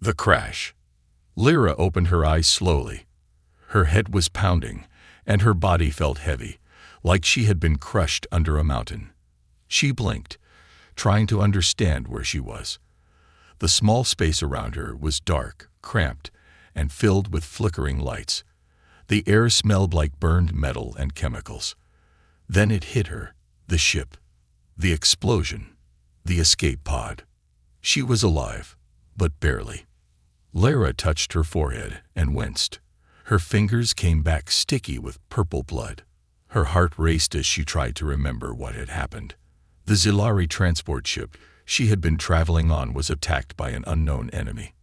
The crash. Lyra opened her eyes slowly. Her head was pounding, and her body felt heavy, like she had been crushed under a mountain. She blinked, trying to understand where she was. The small space around her was dark, cramped, and filled with flickering lights. The air smelled like burned metal and chemicals. Then it hit her, the ship, the explosion, the escape pod. She was alive, but barely. Lyra touched her forehead and winced. Her fingers came back sticky with purple blood. Her heart raced as she tried to remember what had happened. The Zilari transport ship she had been traveling on was attacked by an unknown enemy.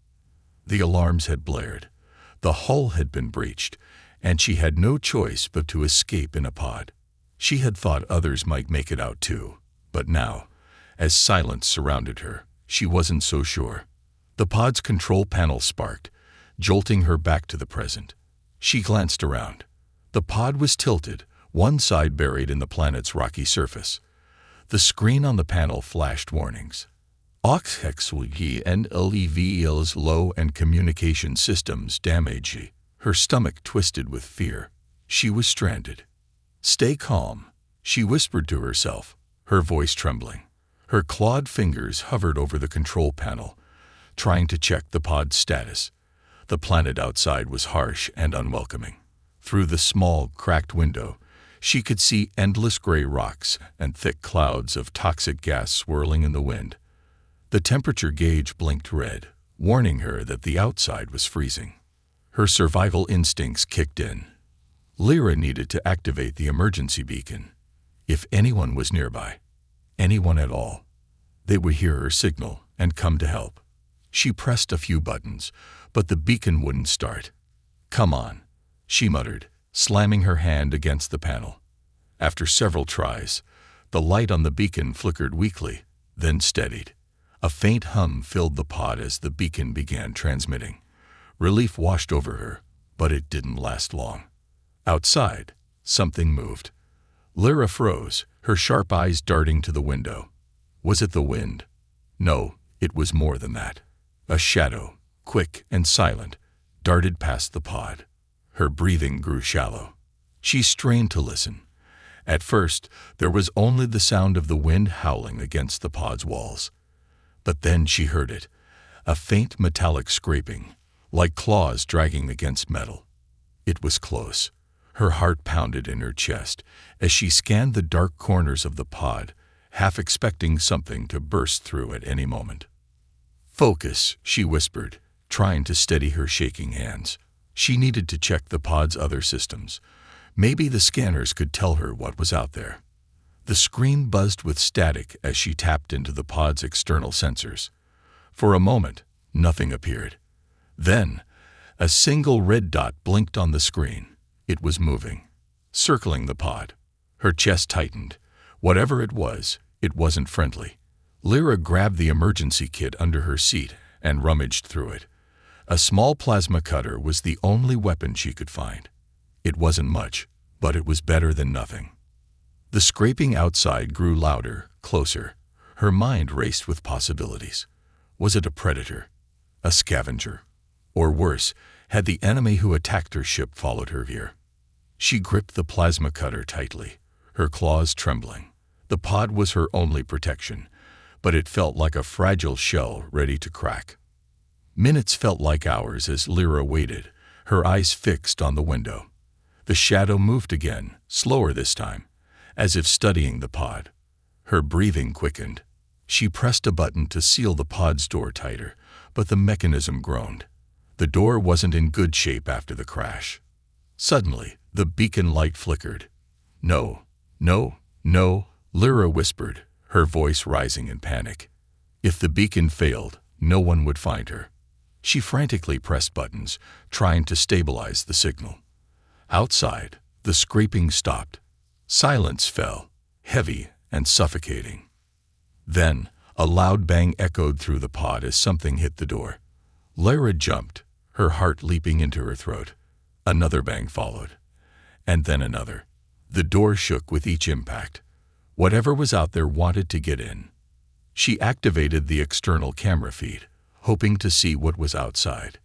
The alarms had blared. The hull had been breached, and she had no choice but to escape in a pod. She had thought others might make it out too, but now, as silence surrounded her, she wasn't so sure. The pod's control panel sparked, jolting her back to the present. She glanced around. The pod was tilted, one side buried in the planet's rocky surface. The screen on the panel flashed warnings. HFY and LEVL's low and communication systems damaged. Her stomach twisted with fear. She was stranded. "Stay calm," she whispered to herself, her voice trembling. Her clawed fingers hovered over the control panel, trying to check the pod's status. The planet outside was harsh and unwelcoming. Through the small, cracked window, she could see endless gray rocks and thick clouds of toxic gas swirling in the wind. The temperature gauge blinked red, warning her that the outside was freezing. Her survival instincts kicked in. Lyra needed to activate the emergency beacon. If anyone was nearby, anyone at all, they would hear her signal and come to help. She pressed a few buttons, but the beacon wouldn't start. "Come on," she muttered, slamming her hand against the panel. After several tries, the light on the beacon flickered weakly, then steadied. A faint hum filled the pod as the beacon began transmitting. Relief washed over her, but it didn't last long. Outside, something moved. Lyra froze, her sharp eyes darting to the window. Was it the wind? No, it was more than that. A shadow, quick and silent, darted past the pod. Her breathing grew shallow. She strained to listen. At first, there was only the sound of the wind howling against the pod's walls. But then she heard it, a faint metallic scraping, like claws dragging against metal. It was close. Her heart pounded in her chest as she scanned the dark corners of the pod, half expecting something to burst through at any moment. "Focus," she whispered, trying to steady her shaking hands. She needed to check the pod's other systems. Maybe the scanners could tell her what was out there. The screen buzzed with static as she tapped into the pod's external sensors. For a moment, nothing appeared. Then, a single red dot blinked on the screen. It was moving, circling the pod. Her chest tightened. Whatever it was, it wasn't friendly. Lyra grabbed the emergency kit under her seat and rummaged through it. A small plasma cutter was the only weapon she could find. It wasn't much, but it was better than nothing. The scraping outside grew louder, closer. Her mind raced with possibilities. Was it a predator? A scavenger? Or worse, had the enemy who attacked her ship followed her here? She gripped the plasma cutter tightly, her claws trembling. The pod was her only protection, but it felt like a fragile shell ready to crack. Minutes felt like hours as Lyra waited, her eyes fixed on the window. The shadow moved again, slower this time, as if studying the pod. Her breathing quickened. She pressed a button to seal the pod's door tighter, but the mechanism groaned. The door wasn't in good shape after the crash. Suddenly, the beacon light flickered. "No, no, no," Lyra whispered, her voice rising in panic. If the beacon failed, no one would find her. She frantically pressed buttons, trying to stabilize the signal. Outside, the scraping stopped. Silence fell, heavy and suffocating. Then, a loud bang echoed through the pod as something hit the door. Lyra jumped, her heart leaping into her throat. Another bang followed, and then another. The door shook with each impact. Whatever was out there wanted to get in. She activated the external camera feed, hoping to see what was outside.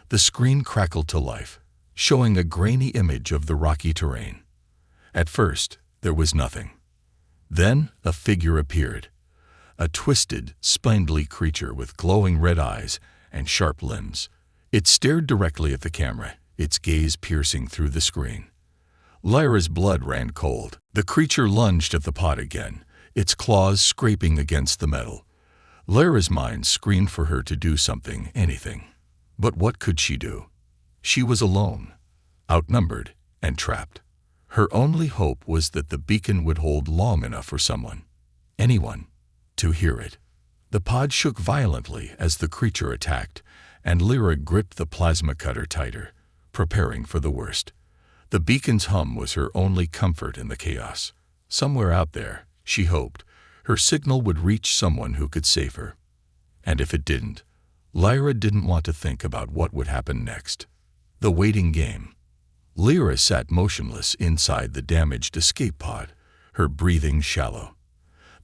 The screen crackled to life, showing a grainy image of the rocky terrain. At first, there was nothing. Then a figure appeared, a twisted, spindly creature with glowing red eyes and sharp limbs. It stared directly at the camera, its gaze piercing through the screen. Lyra's blood ran cold. The creature lunged at the pod again, its claws scraping against the metal. Lyra's mind screamed for her to do something, anything. But what could she do? She was alone, outnumbered, and trapped. Her only hope was that the beacon would hold long enough for someone, anyone, to hear it. The pod shook violently as the creature attacked, and Lyra gripped the plasma cutter tighter, preparing for the worst. The beacon's hum was her only comfort in the chaos. Somewhere out there, she hoped, her signal would reach someone who could save her. And if it didn't, Lyra didn't want to think about what would happen next. The waiting game. Lyra sat motionless inside the damaged escape pod, her breathing shallow.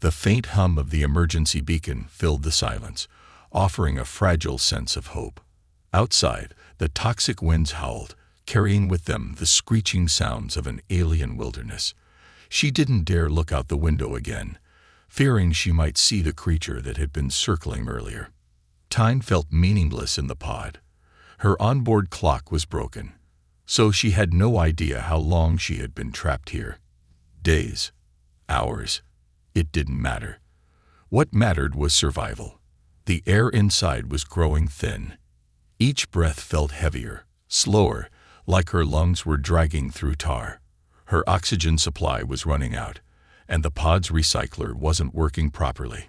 The faint hum of the emergency beacon filled the silence, offering a fragile sense of hope. Outside, the toxic winds howled, carrying with them the screeching sounds of an alien wilderness. She didn't dare look out the window again, fearing she might see the creature that had been circling earlier. Time felt meaningless in the pod. Her onboard clock was broken, so she had no idea how long she had been trapped here. Days, hours, it didn't matter. What mattered was survival. The air inside was growing thin. Each breath felt heavier, slower, like her lungs were dragging through tar. Her oxygen supply was running out, and the pod's recycler wasn't working properly.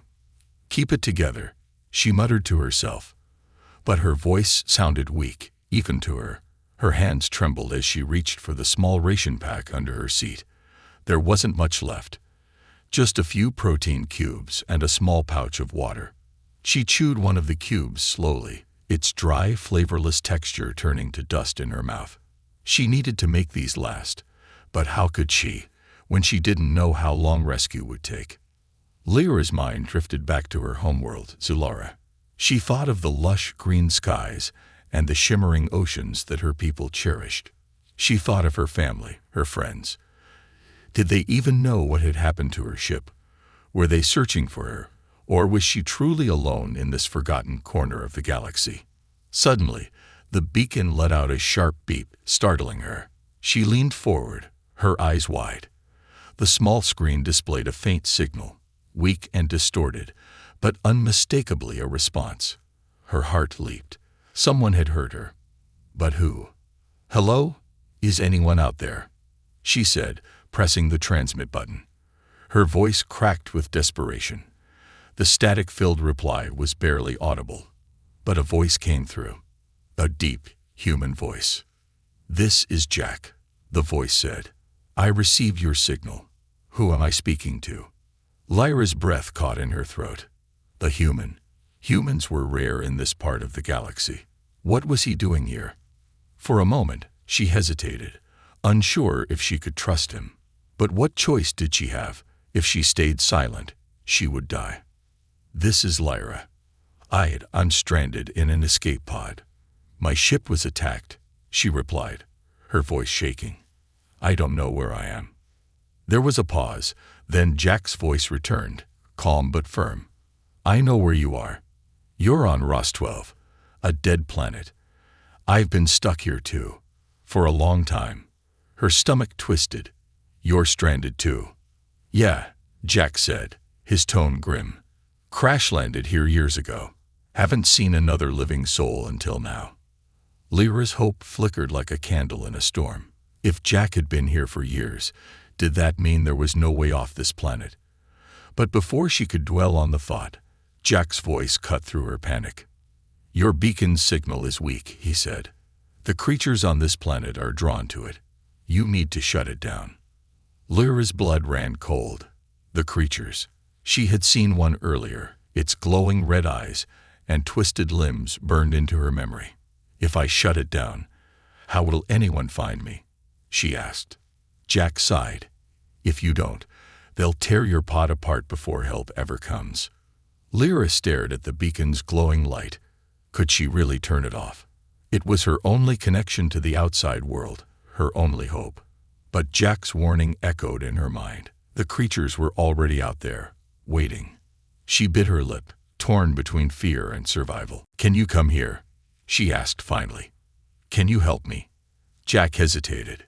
"Keep it together," she muttered to herself. But her voice sounded weak, even to her. Her hands trembled as she reached for the small ration pack under her seat. There wasn't much left. Just a few protein cubes and a small pouch of water. She chewed one of the cubes slowly, its dry, flavorless texture turning to dust in her mouth. She needed to make these last, but how could she, when she didn't know how long rescue would take? Lyra's mind drifted back to her homeworld, Zulara. She thought of the lush green skies and the shimmering oceans that her people cherished. She thought of her family, her friends. Did they even know what had happened to her ship? Were they searching for her, or was she truly alone in this forgotten corner of the galaxy? Suddenly, the beacon let out a sharp beep, startling her. She leaned forward, her eyes wide. The small screen displayed a faint signal, weak and distorted, but unmistakably a response. Her heart leaped. Someone had heard her. But who? "Hello? Is anyone out there?" she said, pressing the transmit button. Her voice cracked with desperation. The static-filled reply was barely audible, but a voice came through. A deep, human voice. "This is Jack," the voice said. "I received your signal. Who am I speaking to?" Lyra's breath caught in her throat. The human. Humans were rare in this part of the galaxy. What was he doing here? For a moment, she hesitated, unsure if she could trust him. But what choice did she have? If she stayed silent, she would die. "This is Lyra. I'm stranded in an escape pod. My ship was attacked," she replied, her voice shaking. "I don't know where I am." There was a pause, then Jack's voice returned, calm but firm. "I know where you are. You're on Ross 12, a dead planet. I've been stuck here too, for a long time." Her stomach twisted. "You're stranded too." "Yeah," Jack said, his tone grim. "Crash-landed here years ago. Haven't seen another living soul until now." Lyra's hope flickered like a candle in a storm. If Jack had been here for years, did that mean there was no way off this planet? But before she could dwell on the thought, Jack's voice cut through her panic. "Your beacon's signal is weak," he said. "The creatures on this planet are drawn to it. You need to shut it down." Lyra's blood ran cold. The creatures. She had seen one earlier, its glowing red eyes and twisted limbs burned into her memory. "If I shut it down, how will anyone find me?" she asked. Jack sighed. "If you don't, they'll tear your pod apart before help ever comes." Lyra stared at the beacon's glowing light, Could she really turn it off? It was her only connection to the outside world, her only hope. But Jack's warning echoed in her mind. The creatures were already out there, waiting. She bit her lip, torn between fear and survival. "Can you come here?" she asked finally. "Can you help me?" Jack hesitated.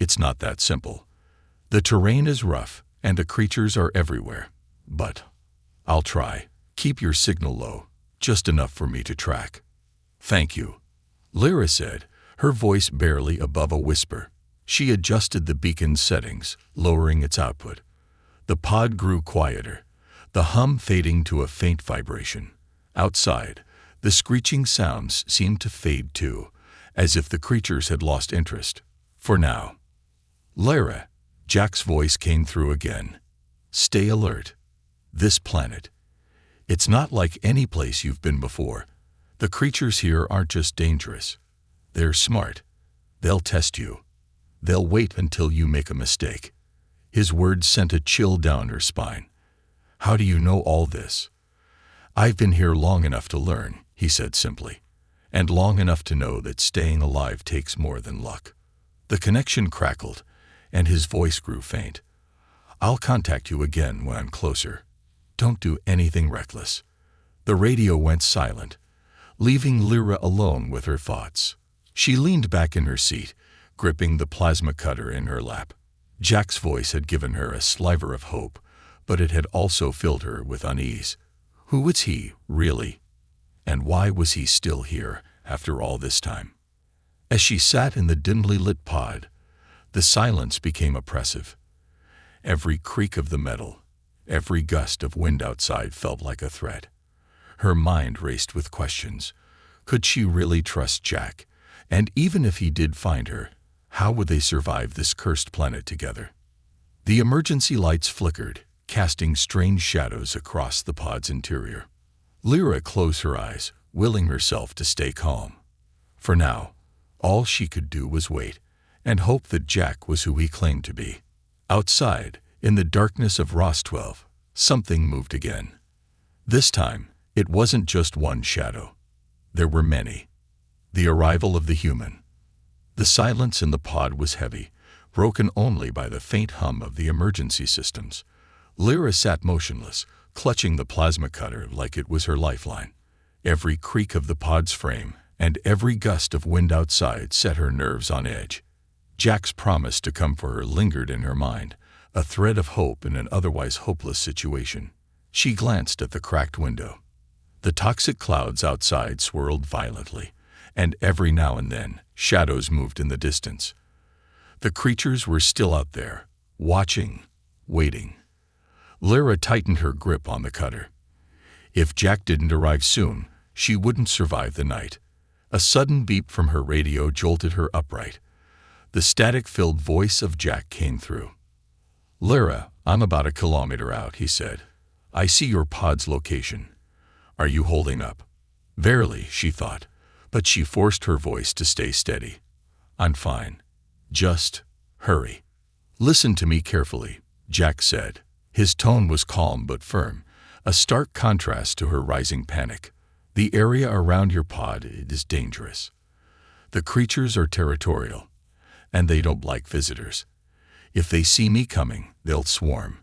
"It's not that simple. The terrain is rough, and the creatures are everywhere. But I'll try. Keep your signal low, just enough for me to track." "Thank you," Lyra said, her voice barely above a whisper. She adjusted the beacon's settings, lowering its output. The pod grew quieter, the hum fading to a faint vibration. Outside, the screeching sounds seemed to fade too, as if the creatures had lost interest. For now. "Lyra," Jack's voice came through again. "Stay alert. This planet. It's not like any place you've been before. The creatures here aren't just dangerous. They're smart. They'll test you. They'll wait until you make a mistake." His words sent a chill down her spine. "How do you know all this?" "I've been here long enough to learn," he said simply, "and long enough to know that staying alive takes more than luck." The connection crackled, and his voice grew faint. "I'll contact you again when I'm closer. Don't do anything reckless." The radio went silent, leaving Lyra alone with her thoughts. She leaned back in her seat, gripping the plasma cutter in her lap. Jack's voice had given her a sliver of hope, but it had also filled her with unease. Who was he, really? And why was he still here after all this time? As she sat in the dimly lit pod, the silence became oppressive. Every creak of the metal, every gust of wind outside felt like a threat. Her mind raced with questions. Could she really trust Jack? And even if he did find her, how would they survive this cursed planet together? The emergency lights flickered, casting strange shadows across the pod's interior. Lyra closed her eyes, willing herself to stay calm. For now, all she could do was wait, and hope that Jack was who he claimed to be. Outside, in the darkness of Ros-12, something moved again. This time, it wasn't just one shadow. There were many. The arrival of the human. The silence in the pod was heavy, broken only by the faint hum of the emergency systems. Lyra sat motionless, clutching the plasma cutter like it was her lifeline. Every creak of the pod's frame and every gust of wind outside set her nerves on edge. Jack's promise to come for her lingered in her mind, a thread of hope in an otherwise hopeless situation. She glanced at the cracked window. The toxic clouds outside swirled violently, and every now and then, shadows moved in the distance. The creatures were still out there, watching, waiting. Lyra tightened her grip on the cutter. If Jack didn't arrive soon, she wouldn't survive the night. A sudden beep from her radio jolted her upright. The static-filled voice of Jack came through. "Lyra, I'm about 1 kilometer out," he said. "I see your pod's location. Are you holding up?" Barely, she thought, but she forced her voice to stay steady. "I'm fine. Just hurry." "Listen to me carefully," Jack said. His tone was calm but firm, a stark contrast to her rising panic. "The area around your pod is dangerous. The creatures are territorial, and they don't like visitors. If they see me coming, they'll swarm."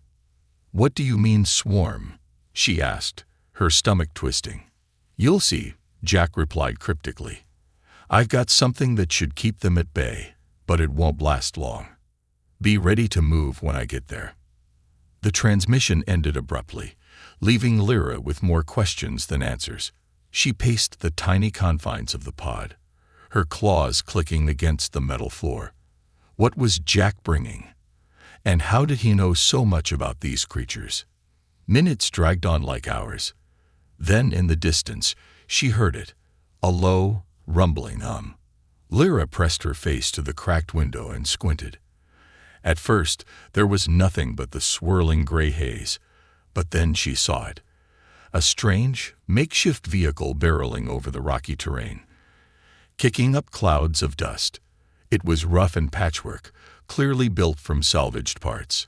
"What do you mean, swarm?" she asked, her stomach twisting. "You'll see," Jack replied cryptically. "I've got something that should keep them at bay, but it won't last long. Be ready to move when I get there." The transmission ended abruptly, leaving Lyra with more questions than answers. She paced the tiny confines of the pod, her claws clicking against the metal floor. What was Jack bringing? And how did he know so much about these creatures? Minutes dragged on like hours. Then, in the distance, she heard it, a low, rumbling hum. Lyra pressed her face to the cracked window and squinted. At first, there was nothing but the swirling gray haze, but then she saw it. A strange, makeshift vehicle barreling over the rocky terrain, kicking up clouds of dust. It was rough and patchwork, clearly built from salvaged parts.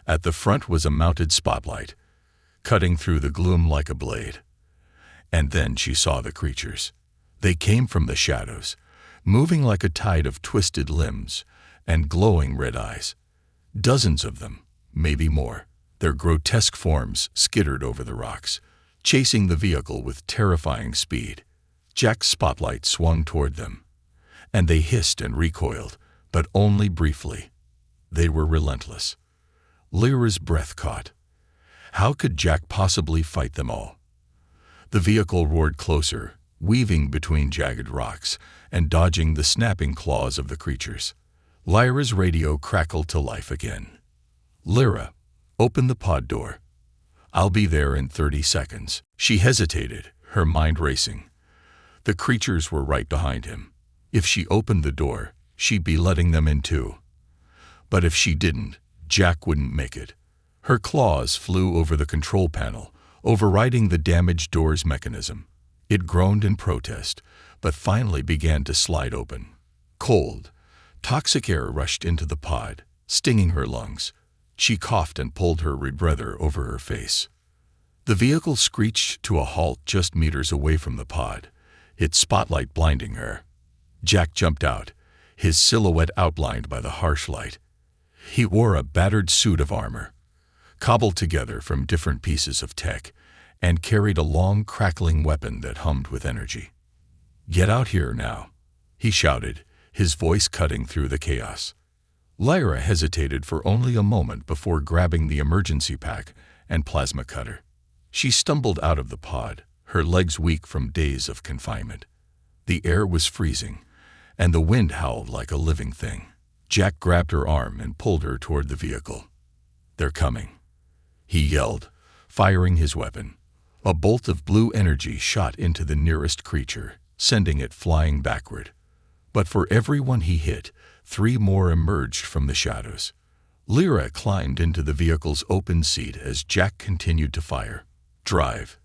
At the front was a mounted spotlight, cutting through the gloom like a blade. And then she saw the creatures. They came from the shadows, moving like a tide of twisted limbs and glowing red eyes. Dozens of them, maybe more. Their grotesque forms skittered over the rocks, chasing the vehicle with terrifying speed. Jack's spotlight swung toward them, and they hissed and recoiled, but only briefly. They were relentless. Lyra's breath caught. How could Jack possibly fight them all? The vehicle roared closer, weaving between jagged rocks and dodging the snapping claws of the creatures. Lyra's radio crackled to life again. "Lyra, open the pod door. I'll be there in 30 seconds." She hesitated, her mind racing. The creatures were right behind him. If she opened the door, she'd be letting them in too. But if she didn't, Jack wouldn't make it. Her claws flew over the control panel, overriding the damaged door's mechanism. It groaned in protest, but finally began to slide open. Cold, toxic air rushed into the pod, stinging her lungs. She coughed and pulled her rebreather over her face. The vehicle screeched to a halt just meters away from the pod, its spotlight blinding her. Jack jumped out, his silhouette outlined by the harsh light. He wore a battered suit of armor, cobbled together from different pieces of tech, and carried a long, crackling weapon that hummed with energy. "Get out here now," he shouted, his voice cutting through the chaos. Lyra hesitated for only a moment before grabbing the emergency pack and plasma cutter. She stumbled out of the pod, her legs weak from days of confinement. The air was freezing, and the wind howled like a living thing. Jack grabbed her arm and pulled her toward the vehicle. "They're coming," he yelled, firing his weapon. A bolt of blue energy shot into the nearest creature, sending it flying backward. But for every one he hit, 3 more emerged from the shadows. Lyra climbed into the vehicle's open seat as Jack continued to fire. "Drive,"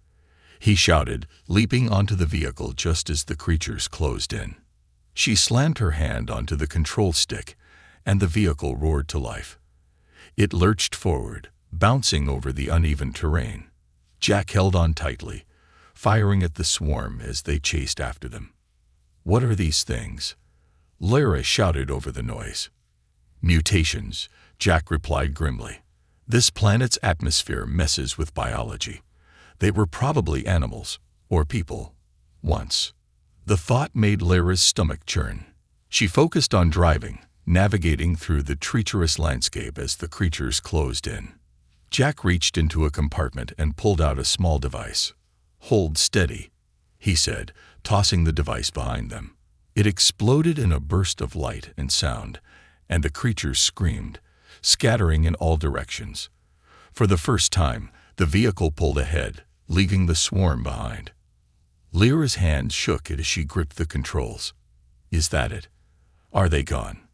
he shouted, leaping onto the vehicle just as the creatures closed in. She slammed her hand onto the control stick, and the vehicle roared to life. It lurched forward, bouncing over the uneven terrain. Jack held on tightly, firing at the swarm as they chased after them. "What are these things?" Lyra shouted over the noise. "Mutations," Jack replied grimly. "This planet's atmosphere messes with biology. They were probably animals, or people, once." The thought made Lyra's stomach churn. She focused on driving, navigating through the treacherous landscape as the creatures closed in. Jack reached into a compartment and pulled out a small device. "Hold steady," he said, tossing the device behind them. It exploded in a burst of light and sound, and the creatures screamed, scattering in all directions. For the first time, the vehicle pulled ahead, leaving the swarm behind. Lyra's hands shook as she gripped the controls. "Is that it? Are they gone?"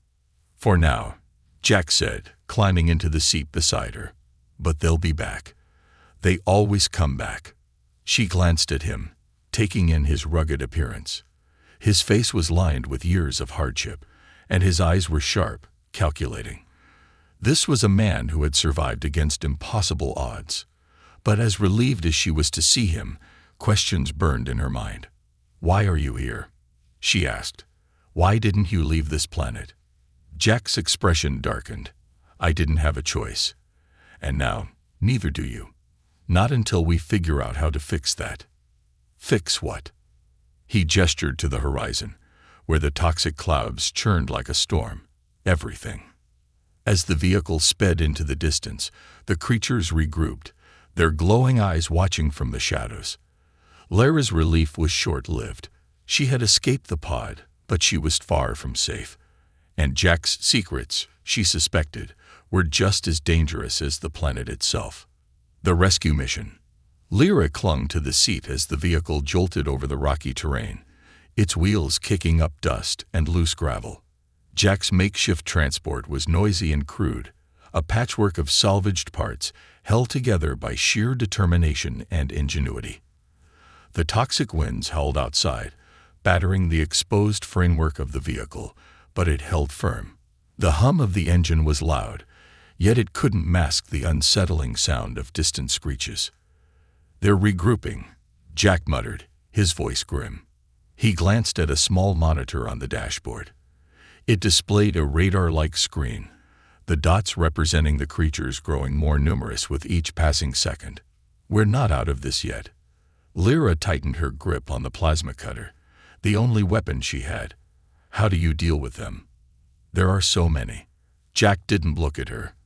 "For now," Jack said, climbing into the seat beside her. "But they'll be back. They always come back." She glanced at him, taking in his rugged appearance. His face was lined with years of hardship, and his eyes were sharp, calculating. This was a man who had survived against impossible odds. But as relieved as she was to see him, questions burned in her mind. "Why are you here?" she asked. "Why didn't you leave this planet?" Jack's expression darkened. "I didn't have a choice. And now, neither do you. Not until we figure out how to fix that." "Fix what?" He gestured to the horizon, where the toxic clouds churned like a storm. "Everything." As the vehicle sped into the distance, the creatures regrouped, their glowing eyes watching from the shadows. Lyra's relief was short-lived. She had escaped the pod, but she was far from safe. And Jack's secrets, she suspected, were just as dangerous as the planet itself. The rescue mission. Lyra clung to the seat as the vehicle jolted over the rocky terrain, its wheels kicking up dust and loose gravel. Jack's makeshift transport was noisy and crude, a patchwork of salvaged parts held together by sheer determination and ingenuity. The toxic winds howled outside, battering the exposed framework of the vehicle, but it held firm. The hum of the engine was loud, yet it couldn't mask the unsettling sound of distant screeches. "They're regrouping," Jack muttered, his voice grim. He glanced at a small monitor on the dashboard. It displayed a radar-like screen, the dots representing the creatures growing more numerous with each passing second. "We're not out of this yet." Lyra tightened her grip on the plasma cutter, the only weapon she had. "How do you deal with them?" "There are so many." Jack didn't look at her.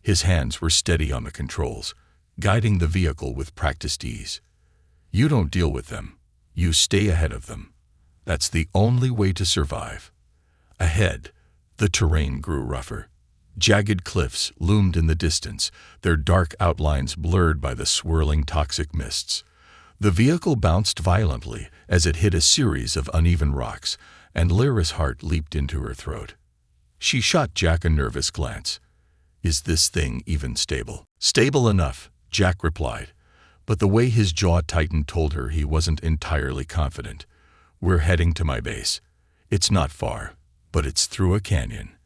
His hands were steady on the controls, guiding the vehicle with practiced ease. "You don't deal with them. You stay ahead of them. That's the only way to survive." Ahead, the terrain grew rougher. Jagged cliffs loomed in the distance, their dark outlines blurred by the swirling toxic mists. The vehicle bounced violently as it hit a series of uneven rocks, and Lyra's heart leaped into her throat. She shot Jack a nervous glance. "Is this thing even stable?" "Stable enough," Jack replied, but the way his jaw tightened told her he wasn't entirely confident. "We're heading to my base. It's not far, but it's through a canyon.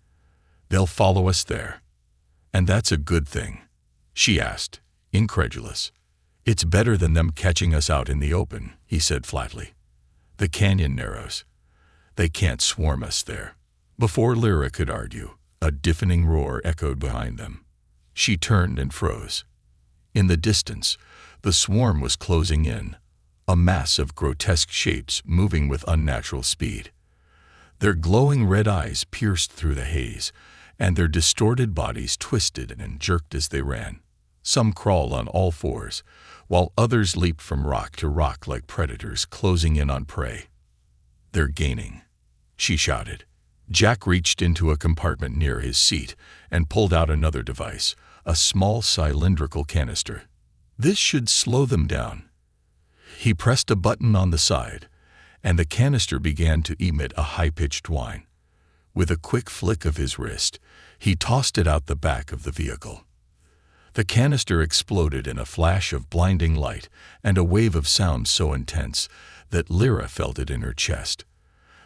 They'll follow us there." "And that's a good thing?" she asked, incredulous. "It's better than them catching us out in the open," he said flatly. "The canyon narrows. They can't swarm us there." Before Lyra could argue, a deafening roar echoed behind them. She turned and froze. In the distance, the swarm was closing in, a mass of grotesque shapes moving with unnatural speed. Their glowing red eyes pierced through the haze, and their distorted bodies twisted and jerked as they ran. Some crawled on all fours, while others leaped from rock to rock like predators closing in on prey. "They're gaining," she shouted. Jack reached into a compartment near his seat and pulled out another device, a small cylindrical canister. "This should slow them down." He pressed a button on the side, and the canister began to emit a high-pitched whine. With a quick flick of his wrist, he tossed it out the back of the vehicle. The canister exploded in a flash of blinding light and a wave of sound so intense that Lyra felt it in her chest.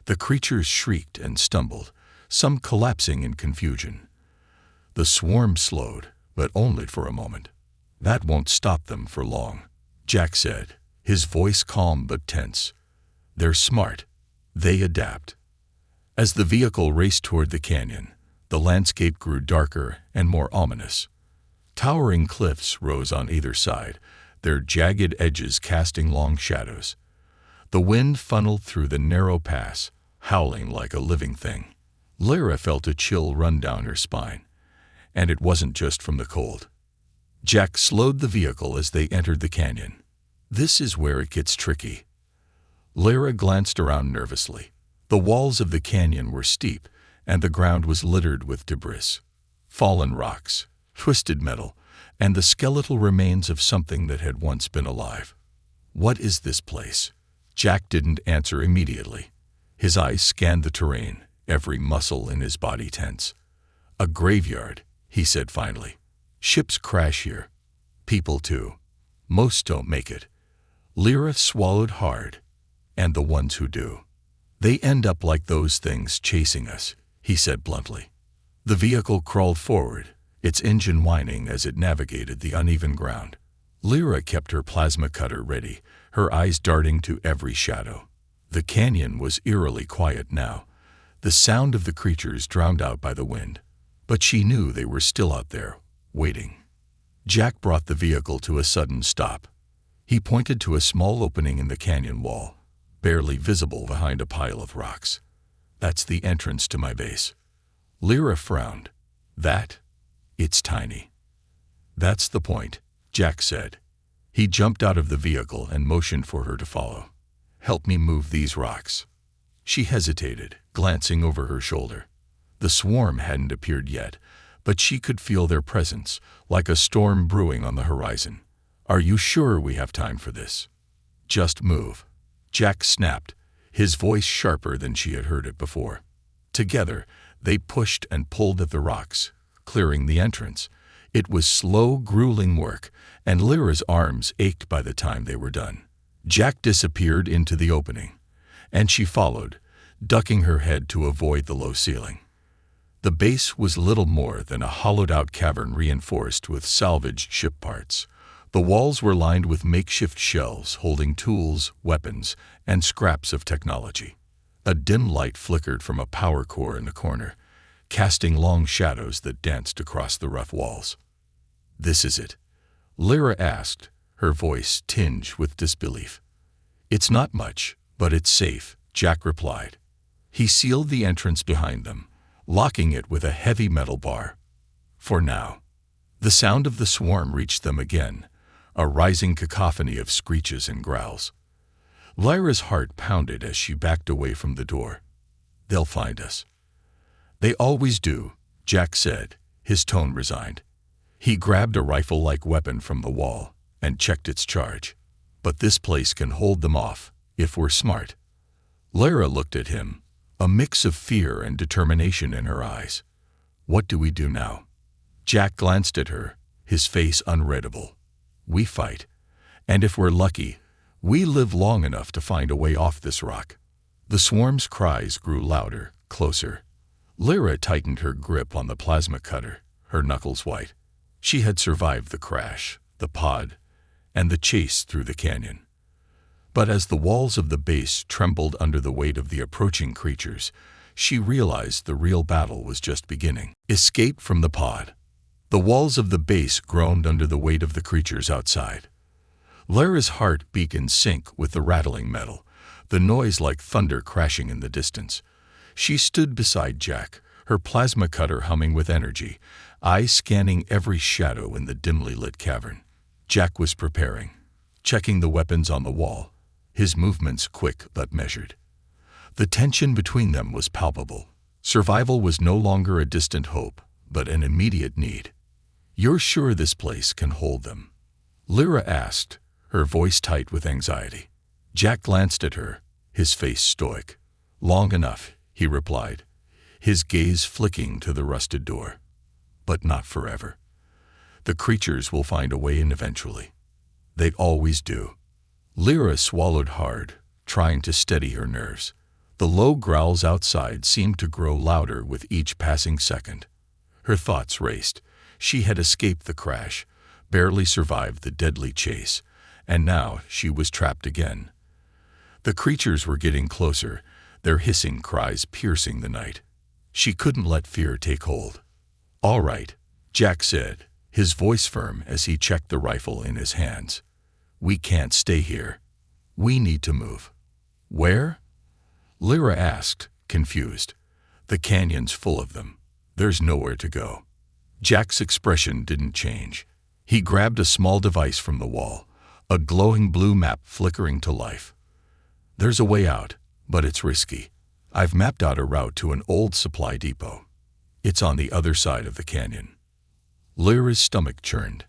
The creatures shrieked and stumbled, some collapsing in confusion. The swarm slowed, but only for a moment. "That won't stop them for long," Jack said, his voice calm but tense. "They're smart. They adapt." As the vehicle raced toward the canyon, the landscape grew darker and more ominous. Towering cliffs rose on either side, their jagged edges casting long shadows. The wind funneled through the narrow pass, howling like a living thing. Lyra felt a chill run down her spine, and it wasn't just from the cold. Jack slowed the vehicle as they entered the canyon. "This is where it gets tricky." Lyra glanced around nervously. The walls of the canyon were steep, and the ground was littered with debris. Fallen rocks, twisted metal, and the skeletal remains of something that had once been alive. "What is this place?" Jack didn't answer immediately. His eyes scanned the terrain, every muscle in his body tense. "A graveyard," he said finally. "Ships crash here. People too. Most don't make it." Lyra swallowed hard. "And the ones who do. They end up like those things chasing us," he said bluntly. The vehicle crawled forward, its engine whining as it navigated the uneven ground. Lyra kept her plasma cutter ready, her eyes darting to every shadow. The canyon was eerily quiet now, the sound of the creatures drowned out by the wind. But she knew they were still out there, waiting. Jack brought the vehicle to a sudden stop. He pointed to a small opening in the canyon wall, barely visible behind a pile of rocks. "That's the entrance to my base." Lyra frowned. "That? It's tiny." "That's the point," Jack said. He jumped out of the vehicle and motioned for her to follow. "Help me move these rocks." She hesitated, glancing over her shoulder. The swarm hadn't appeared yet, but she could feel their presence, like a storm brewing on the horizon. "Are you sure we have time for this?" "Just move," Jack snapped, his voice sharper than she had heard it before. Together, they pushed and pulled at the rocks, clearing the entrance. It was slow, grueling work, and Lyra's arms ached by the time they were done. Jack disappeared into the opening, and she followed, ducking her head to avoid the low ceiling. The base was little more than a hollowed-out cavern reinforced with salvaged ship parts. The walls were lined with makeshift shelves holding tools, weapons, and scraps of technology. A dim light flickered from a power core in the corner, casting long shadows that danced across the rough walls. "This is it?" Lyra asked, her voice tinged with disbelief. "It's not much, but it's safe," Jack replied. He sealed the entrance behind them, locking it with a heavy metal bar. For now. The sound of the swarm reached them again, a rising cacophony of screeches and growls. Lyra's heart pounded as she backed away from the door. "They'll find us." "They always do," Jack said, his tone resigned. He grabbed a rifle-like weapon from the wall and checked its charge. "But this place can hold them off, if we're smart." Lyra looked at him, a mix of fear and determination in her eyes. "What do we do now?" Jack glanced at her, his face unreadable. "We fight. And if we're lucky, we live long enough to find a way off this rock." The swarm's cries grew louder, closer. Lyra tightened her grip on the plasma cutter, her knuckles white. She had survived the crash, the pod, and the chase through the canyon. But as the walls of the base trembled under the weight of the approaching creatures, she realized the real battle was just beginning. Escape from the pod. The walls of the base groaned under the weight of the creatures outside. Lyra's heart beat in sync with the rattling metal, the noise like thunder crashing in the distance. She stood beside Jack, her plasma cutter humming with energy, eyes scanning every shadow in the dimly lit cavern. Jack was preparing, checking the weapons on the wall, his movements quick but measured. The tension between them was palpable. Survival was no longer a distant hope, but an immediate need. "You're sure this place can hold them?" Lyra asked, her voice tight with anxiety. Jack glanced at her, his face stoic. "Long enough," he replied, his gaze flicking to the rusted door. "But not forever. The creatures will find a way in eventually. They always do." Lyra swallowed hard, trying to steady her nerves. The low growls outside seemed to grow louder with each passing second. Her thoughts raced. She had escaped the crash, barely survived the deadly chase, and now she was trapped again. The creatures were getting closer, their hissing cries piercing the night. She couldn't let fear take hold. "All right," Jack said, his voice firm as he checked the rifle in his hands. "We can't stay here. We need to move." "Where?" Lyra asked, confused. "The canyon's full of them. There's nowhere to go." Jack's expression didn't change. He grabbed a small device from the wall, a glowing blue map flickering to life. "There's a way out, but it's risky. I've mapped out a route to an old supply depot. It's on the other side of the canyon." Lyra's stomach churned.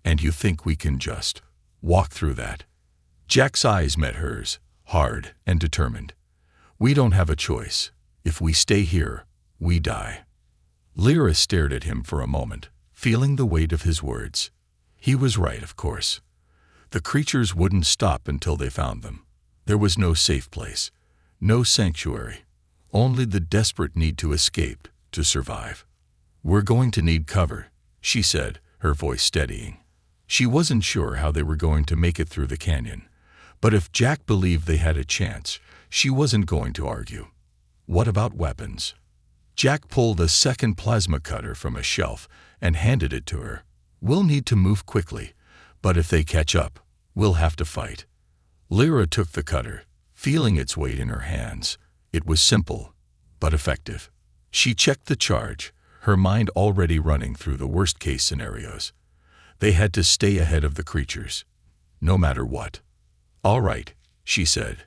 "And you think we can just walk through that?" Jack's eyes met hers, hard and determined. "We don't have a choice. If we stay here, we die." Lyra stared at him for a moment, feeling the weight of his words. He was right, of course. The creatures wouldn't stop until they found them. There was no safe place, no sanctuary, only the desperate need to escape, to survive. "We're going to need cover," she said, her voice steadying. She wasn't sure how they were going to make it through the canyon, but if Jack believed they had a chance, she wasn't going to argue. "What about weapons?" Jack pulled a second plasma cutter from a shelf and handed it to her. "We'll need to move quickly, but if they catch up, we'll have to fight." Lyra took the cutter, feeling its weight in her hands. It was simple, but effective. She checked the charge, her mind already running through the worst-case scenarios. They had to stay ahead of the creatures, no matter what. "All right," she said,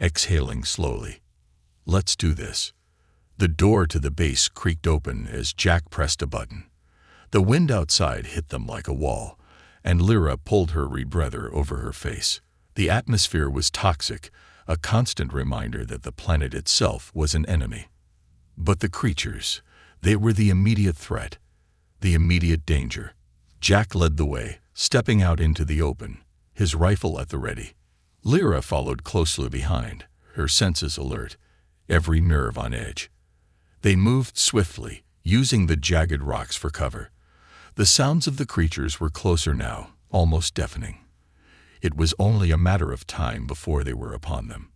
exhaling slowly. "Let's do this." The door to the base creaked open as Jack pressed a button. The wind outside hit them like a wall, and Lyra pulled her rebreather over her face. The atmosphere was toxic, a constant reminder that the planet itself was an enemy. But the creatures, they were the immediate threat, the immediate danger. Jack led the way, stepping out into the open, his rifle at the ready. Lyra followed closely behind, her senses alert, every nerve on edge. They moved swiftly, using the jagged rocks for cover. The sounds of the creatures were closer now, almost deafening. It was only a matter of time before they were upon them.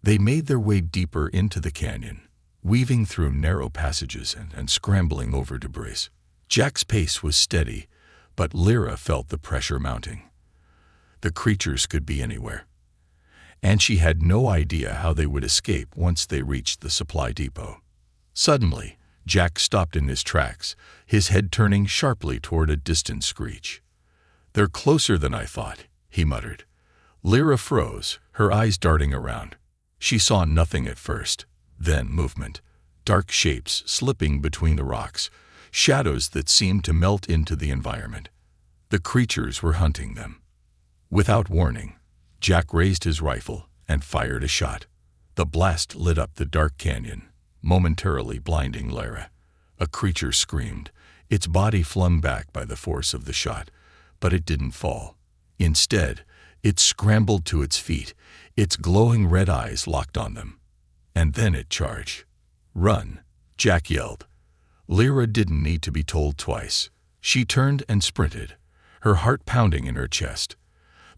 They made their way deeper into the canyon, weaving through narrow passages and scrambling over debris. Jack's pace was steady, but Lyra felt the pressure mounting. The creatures could be anywhere, and she had no idea how they would escape once they reached the supply depot. Suddenly, Jack stopped in his tracks, his head turning sharply toward a distant screech. "They're closer than I thought," he muttered. Lyra froze, her eyes darting around. She saw nothing at first, then movement, dark shapes slipping between the rocks, shadows that seemed to melt into the environment. The creatures were hunting them. Without warning, Jack raised his rifle and fired a shot. The blast lit up the dark canyon, momentarily blinding Lyra. A creature screamed, its body flung back by the force of the shot, but it didn't fall. Instead, it scrambled to its feet, its glowing red eyes locked on them. And then it charged. "Run!" Jack yelled. Lyra didn't need to be told twice. She turned and sprinted, her heart pounding in her chest.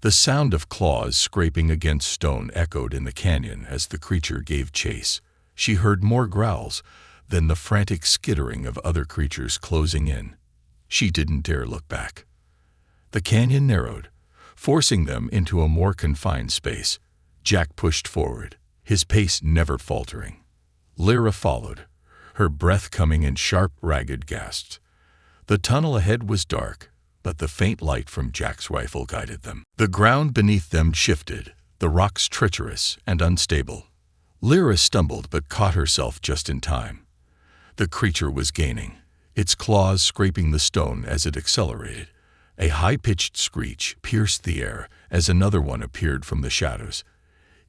The sound of claws scraping against stone echoed in the canyon as the creature gave chase. She heard more growls, then the frantic skittering of other creatures closing in. She didn't dare look back. The canyon narrowed, forcing them into a more confined space. Jack pushed forward, his pace never faltering. Lyra followed, her breath coming in sharp, ragged gasps. The tunnel ahead was dark, but the faint light from Jack's rifle guided them. The ground beneath them shifted, the rocks treacherous and unstable. Lyra stumbled but caught herself just in time. The creature was gaining, its claws scraping the stone as it accelerated. A high-pitched screech pierced the air as another one appeared from the shadows,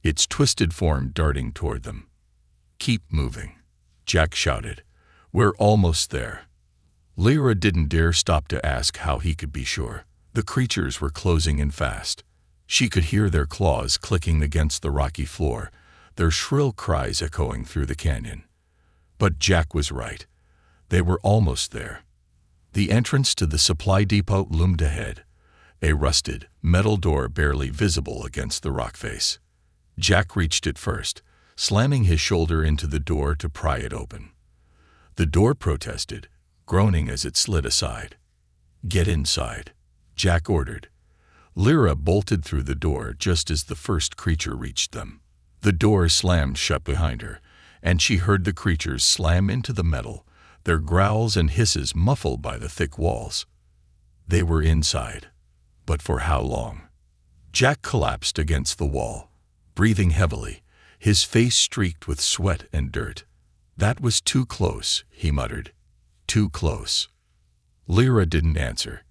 its twisted form darting toward them. "Keep moving," Jack shouted. "We're almost there." Lyra didn't dare stop to ask how he could be sure. The creatures were closing in fast. She could hear their claws clicking against the rocky floor, their shrill cries echoing through the canyon. But Jack was right. They were almost there. The entrance to the supply depot loomed ahead, a rusted, metal door barely visible against the rock face. Jack reached it first, slamming his shoulder into the door to pry it open. The door protested, groaning as it slid aside. "Get inside," Jack ordered. Lyra bolted through the door just as the first creature reached them. The door slammed shut behind her, and she heard the creatures slam into the metal, their growls and hisses muffled by the thick walls. They were inside, but for how long? Jack collapsed against the wall, breathing heavily, his face streaked with sweat and dirt. "That was too close," he muttered. "Too close." Lyra didn't answer.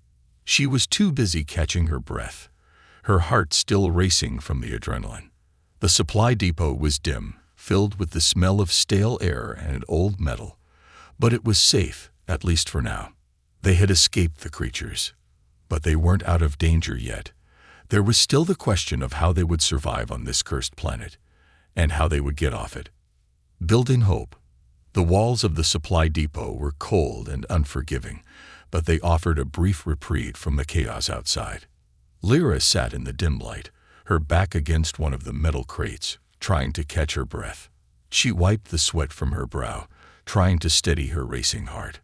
She was too busy catching her breath, her heart still racing from the adrenaline. The supply depot was dim, filled with the smell of stale air and old metal. But it was safe, at least for now. They had escaped the creatures. But they weren't out of danger yet. There was still the question of how they would survive on this cursed planet, and how they would get off it. Building hope. The walls of the supply depot were cold and unforgiving, but they offered a brief reprieve from the chaos outside. Lyra sat in the dim light, her back against one of the metal crates, trying to catch her breath. She wiped the sweat from her brow, trying to steady her racing heart.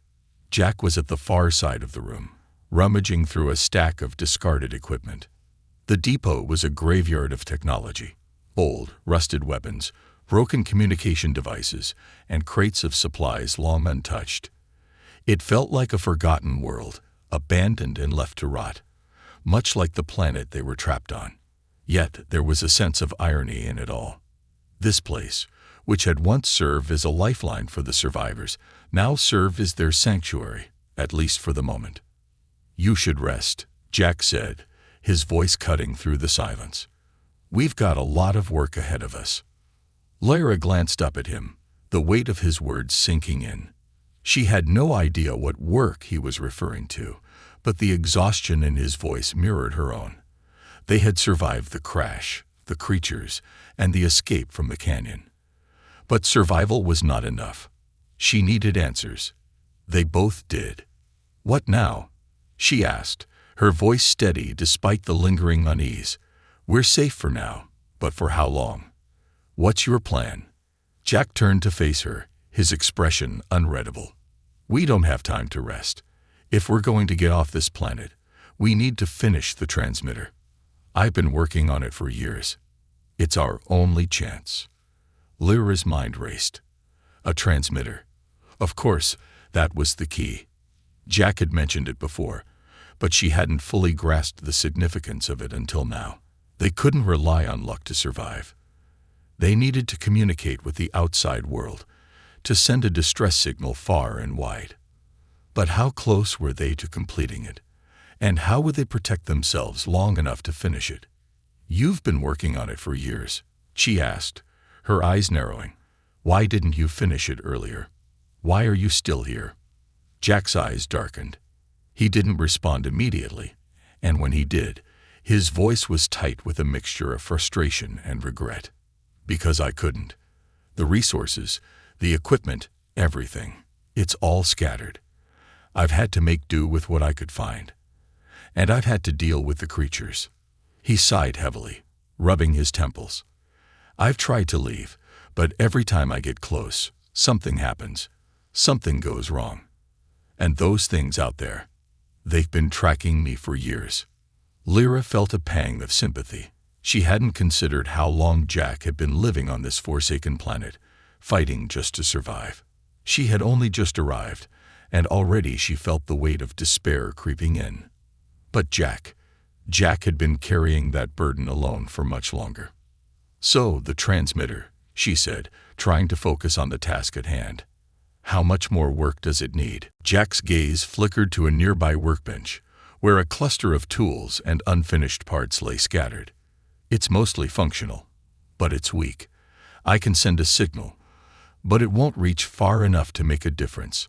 Jack was at the far side of the room, rummaging through a stack of discarded equipment. The depot was a graveyard of technology. Old, rusted weapons, broken communication devices, and crates of supplies long untouched. It felt like a forgotten world, abandoned and left to rot, much like the planet they were trapped on. Yet there was a sense of irony in it all. This place, which had once served as a lifeline for the survivors, now served as their sanctuary, at least for the moment. "You should rest," Jack said, his voice cutting through the silence. "We've got a lot of work ahead of us." Lyra glanced up at him, the weight of his words sinking in. She had no idea what work he was referring to, but the exhaustion in his voice mirrored her own. They had survived the crash, the creatures, and the escape from the canyon. But survival was not enough. She needed answers. They both did. "What now?" she asked, her voice steady despite the lingering unease. "We're safe for now, but for how long? What's your plan?" Jack turned to face her, his expression unreadable. "We don't have time to rest. If we're going to get off this planet, we need to finish the transmitter. I've been working on it for years. It's our only chance." Lyra's mind raced. A transmitter. Of course, that was the key. Jack had mentioned it before, but she hadn't fully grasped the significance of it until now. They couldn't rely on luck to survive. They needed to communicate with the outside world, to send a distress signal far and wide. But how close were they to completing it? And how would they protect themselves long enough to finish it? "You've been working on it for years," she asked, her eyes narrowing. "Why didn't you finish it earlier? Why are you still here?" Jack's eyes darkened. He didn't respond immediately, and when he did, his voice was tight with a mixture of frustration and regret. "Because I couldn't. The resources, the equipment, everything. It's all scattered. I've had to make do with what I could find. And I've had to deal with the creatures." He sighed heavily, rubbing his temples. "I've tried to leave, but every time I get close, something happens. Something goes wrong. And those things out there, they've been tracking me for years." Lyra felt a pang of sympathy. She hadn't considered how long Jack had been living on this forsaken planet, fighting just to survive. She had only just arrived, and already she felt the weight of despair creeping in. But Jack had been carrying that burden alone for much longer. "So, the transmitter," she said, trying to focus on the task at hand. "How much more work does it need?" Jack's gaze flickered to a nearby workbench, where a cluster of tools and unfinished parts lay scattered. "It's mostly functional, but it's weak. I can send a signal, but it won't reach far enough to make a difference.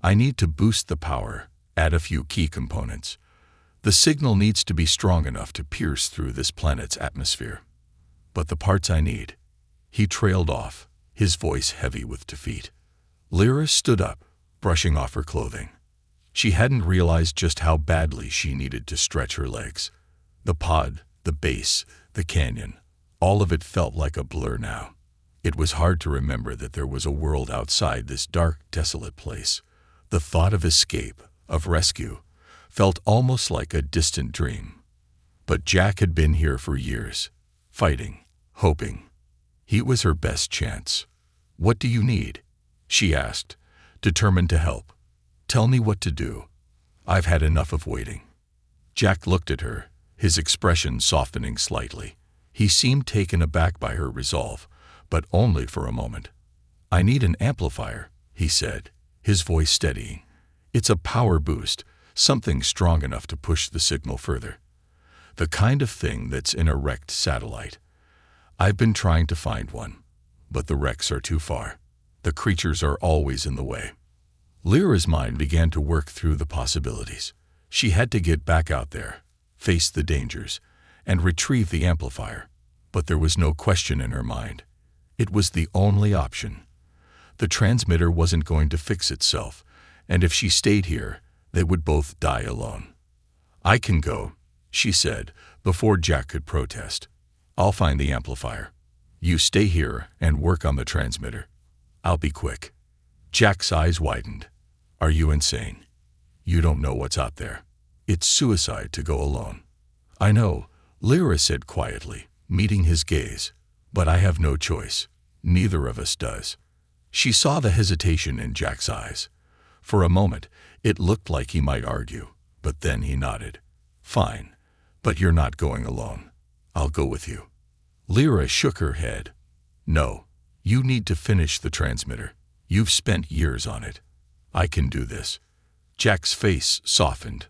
I need to boost the power, add a few key components. The signal needs to be strong enough to pierce through this planet's atmosphere. But the parts I need..." He trailed off, his voice heavy with defeat. Lyra stood up, brushing off her clothing. She hadn't realized just how badly she needed to stretch her legs. The pod, the base, the canyon, all of it felt like a blur now. It was hard to remember that there was a world outside this dark, desolate place. The thought of escape, of rescue, felt almost like a distant dream. But Jack had been here for years, fighting, hoping. He was her best chance. "What do you need?" she asked, determined to help. "Tell me what to do. I've had enough of waiting." Jack looked at her, his expression softening slightly. He seemed taken aback by her resolve, but only for a moment. "I need an amplifier," he said, his voice steadying. "It's a power boost, something strong enough to push the signal further. The kind of thing that's in a wrecked satellite. I've been trying to find one, but the wrecks are too far. The creatures are always in the way." Lyra's mind began to work through the possibilities. She had to get back out there, face the dangers, and retrieve the amplifier. But there was no question in her mind. It was the only option. The transmitter wasn't going to fix itself, and if she stayed here, they would both die alone. "I can go," she said, before Jack could protest. "I'll find the amplifier. You stay here and work on the transmitter. I'll be quick." Jack's eyes widened. "Are you insane? You don't know what's out there. It's suicide to go alone." "I know," Lyra said quietly, meeting his gaze. "But I have no choice. Neither of us does." She saw the hesitation in Jack's eyes. For a moment, it looked like he might argue, but then he nodded. "Fine, but you're not going alone. I'll go with you." Lyra shook her head. "No, you need to finish the transmitter. You've spent years on it. I can do this." Jack's face softened.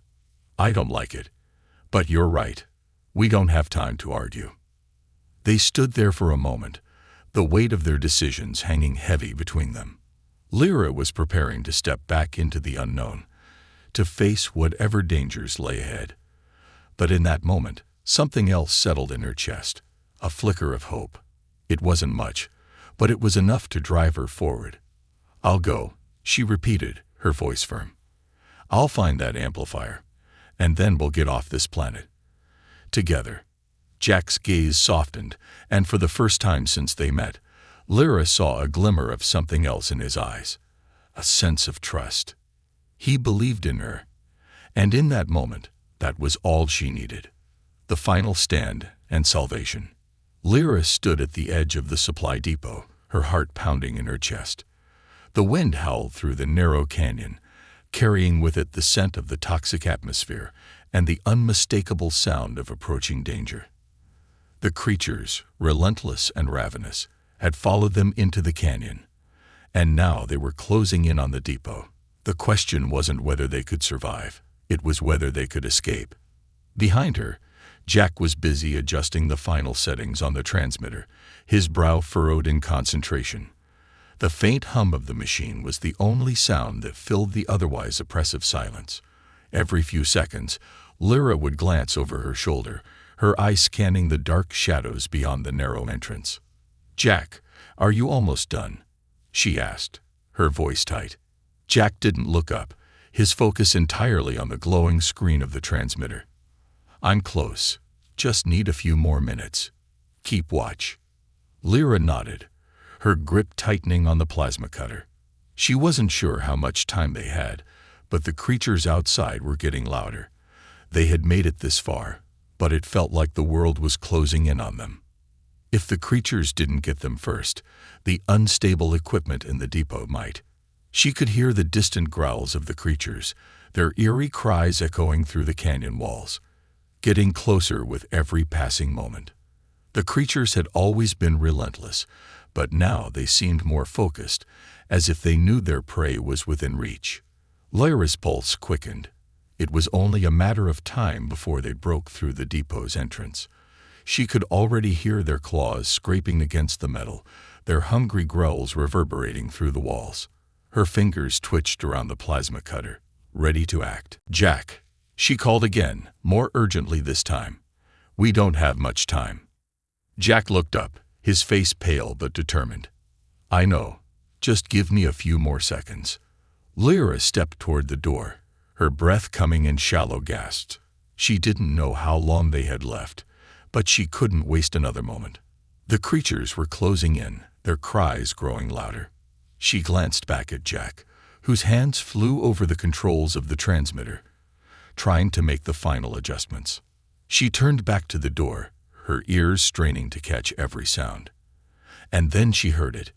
"I don't like it, but you're right. We don't have time to argue." They stood there for a moment, the weight of their decisions hanging heavy between them. Lyra was preparing to step back into the unknown, to face whatever dangers lay ahead. But in that moment, something else settled in her chest, a flicker of hope. It wasn't much, but it was enough to drive her forward. "I'll go," she repeated, her voice firm. "I'll find that amplifier, and then we'll get off this planet. Together. Jack's gaze softened, and for the first time since they met, Lyra saw a glimmer of something else in his eyes. A sense of trust. He believed in her. And in that moment, that was all she needed. The final stand and salvation. Lyra stood at the edge of the supply depot, her heart pounding in her chest. The wind howled through the narrow canyon, carrying with it the scent of the toxic atmosphere and the unmistakable sound of approaching danger. The creatures, relentless and ravenous, had followed them into the canyon, and now they were closing in on the depot. The question wasn't whether they could survive, it was whether they could escape. Behind her, Jack was busy adjusting the final settings on the transmitter, his brow furrowed in concentration. The faint hum of the machine was the only sound that filled the otherwise oppressive silence. Every few seconds, Lyra would glance over her shoulder, her eyes scanning the dark shadows beyond the narrow entrance. "Jack, are you almost done?" she asked, her voice tight. Jack didn't look up, his focus entirely on the glowing screen of the transmitter. "I'm close. Just need a few more minutes. Keep watch." Lyra nodded, her grip tightening on the plasma cutter. She wasn't sure how much time they had, but the creatures outside were getting louder. They had made it this far, but it felt like the world was closing in on them. If the creatures didn't get them first, the unstable equipment in the depot might. She could hear the distant growls of the creatures, their eerie cries echoing through the canyon walls, getting closer with every passing moment. The creatures had always been relentless, but now they seemed more focused, as if they knew their prey was within reach. Lyra's pulse quickened. It was only a matter of time before they broke through the depot's entrance. She could already hear their claws scraping against the metal, their hungry growls reverberating through the walls. Her fingers twitched around the plasma cutter, ready to act. "Jack," she called again, more urgently this time. "We don't have much time." Jack looked up, his face pale but determined. "I know. Just give me a few more seconds." Lyra stepped toward the door, her breath coming in shallow gasps. She didn't know how long they had left, but she couldn't waste another moment. The creatures were closing in, their cries growing louder. She glanced back at Jack, whose hands flew over the controls of the transmitter, trying to make the final adjustments. She turned back to the door, her ears straining to catch every sound. And then she heard it,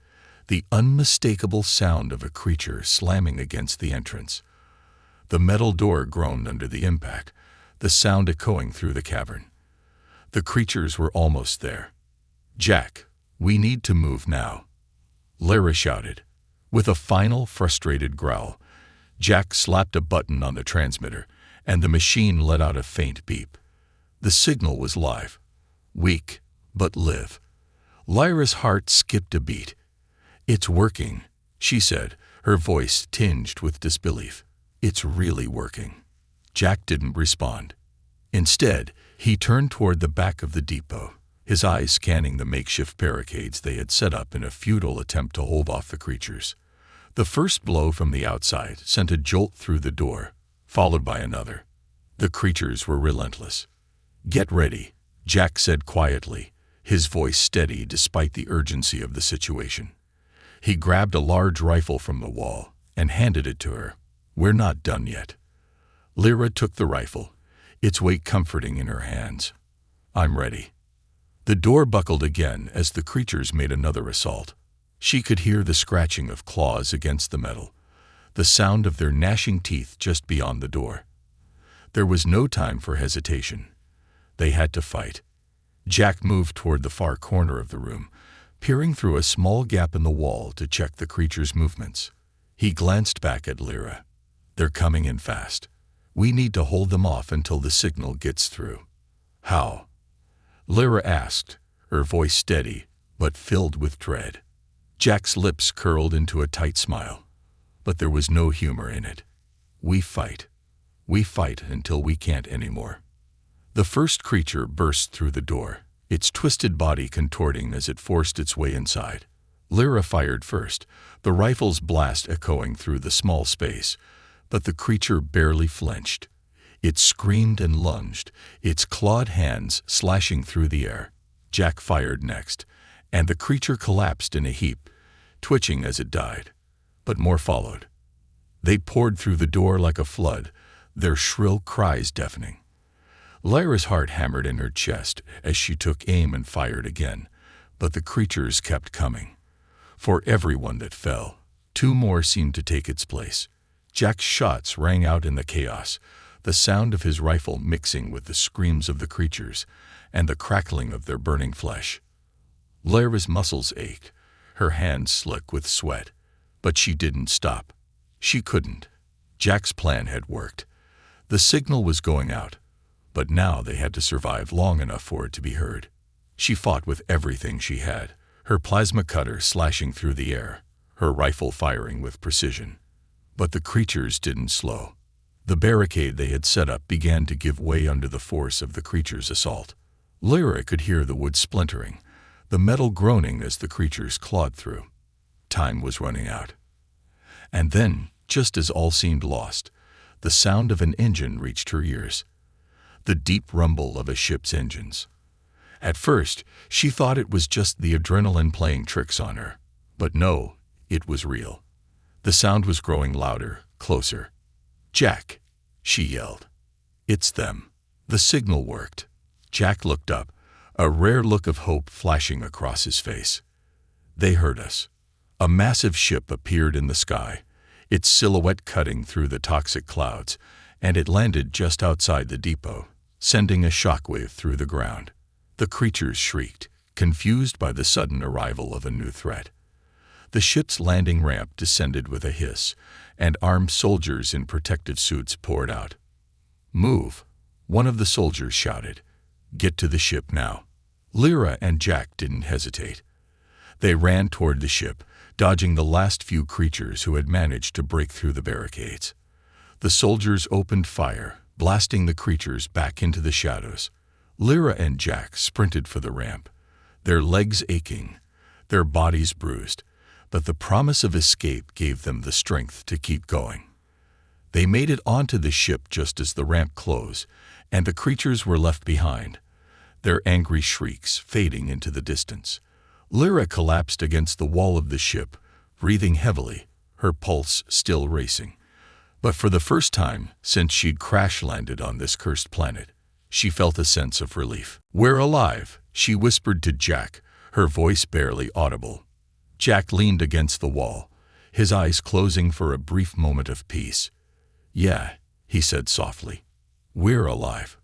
the unmistakable sound of a creature slamming against the entrance. The metal door groaned under the impact, the sound echoing through the cavern. The creatures were almost there. "Jack, we need to move now," Lyra shouted. With a final, frustrated growl, Jack slapped a button on the transmitter, and the machine let out a faint beep. The signal was live. Weak, but live. Lyra's heart skipped a beat. "It's working," she said, her voice tinged with disbelief. "It's really working." Jack didn't respond. Instead, he turned toward the back of the depot, his eyes scanning the makeshift barricades they had set up in a futile attempt to hold off the creatures. The first blow from the outside sent a jolt through the door, followed by another. The creatures were relentless. "Get ready," Jack said quietly, his voice steady despite the urgency of the situation. He grabbed a large rifle from the wall and handed it to her. "We're not done yet." Lyra took the rifle, its weight comforting in her hands. "I'm ready." The door buckled again as the creatures made another assault. She could hear the scratching of claws against the metal, the sound of their gnashing teeth just beyond the door. There was no time for hesitation. They had to fight. Jack moved toward the far corner of the room, peering through a small gap in the wall to check the creature's movements. He glanced back at Lyra. "They're coming in fast. We need to hold them off until the signal gets through." "How?" Lyra asked, her voice steady, but filled with dread. Jack's lips curled into a tight smile, but there was no humor in it. "We fight. We fight until we can't anymore." The first creature burst through the door, its twisted body contorting as it forced its way inside. Lyra fired first, the rifle's blast echoing through the small space, but the creature barely flinched. It screamed and lunged, its clawed hands slashing through the air. Jack fired next, and the creature collapsed in a heap, twitching as it died. But more followed. They poured through the door like a flood, their shrill cries deafening. Lyra's heart hammered in her chest as she took aim and fired again, but the creatures kept coming. For every one that fell, two more seemed to take its place. Jack's shots rang out in the chaos, the sound of his rifle mixing with the screams of the creatures and the crackling of their burning flesh. Lyra's muscles ached, her hands slick with sweat, but she didn't stop. She couldn't. Jack's plan had worked. The signal was going out, but now they had to survive long enough for it to be heard. She fought with everything she had, her plasma cutter slashing through the air, her rifle firing with precision. But the creatures didn't slow. The barricade they had set up began to give way under the force of the creatures' assault. Lyra could hear the wood splintering, the metal groaning as the creatures clawed through. Time was running out. And then, just as all seemed lost, the sound of an engine reached her ears. The deep rumble of a ship's engines. At first, she thought it was just the adrenaline playing tricks on her. But no, it was real. The sound was growing louder, closer. "Jack!" she yelled. "It's them." The signal worked. Jack looked up, a rare look of hope flashing across his face. They heard us. A massive ship appeared in the sky, its silhouette cutting through the toxic clouds, and it landed just outside the depot, sending a shockwave through the ground. The creatures shrieked, confused by the sudden arrival of a new threat. The ship's landing ramp descended with a hiss, and armed soldiers in protective suits poured out. "Move," one of the soldiers shouted. "Get to the ship now." Lyra and Jack didn't hesitate. They ran toward the ship, dodging the last few creatures who had managed to break through the barricades. The soldiers opened fire, blasting the creatures back into the shadows. Lyra and Jack sprinted for the ramp, their legs aching, their bodies bruised, but the promise of escape gave them the strength to keep going. They made it onto the ship just as the ramp closed, and the creatures were left behind, their angry shrieks fading into the distance. Lyra collapsed against the wall of the ship, breathing heavily, her pulse still racing. But for the first time since she'd crash-landed on this cursed planet, she felt a sense of relief. "We're alive," she whispered to Jack, her voice barely audible. Jack leaned against the wall, his eyes closing for a brief moment of peace. "Yeah," he said softly, "we're alive."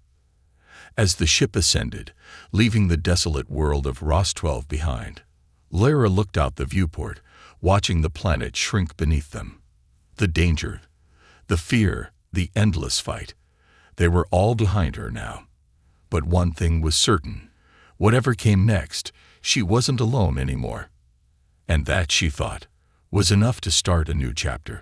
As the ship ascended, leaving the desolate world of Ros-12 behind, Lyra looked out the viewport, watching the planet shrink beneath them. The danger, the fear, the endless fight, they were all behind her now. But one thing was certain: whatever came next, she wasn't alone anymore. And that, she thought, was enough to start a new chapter.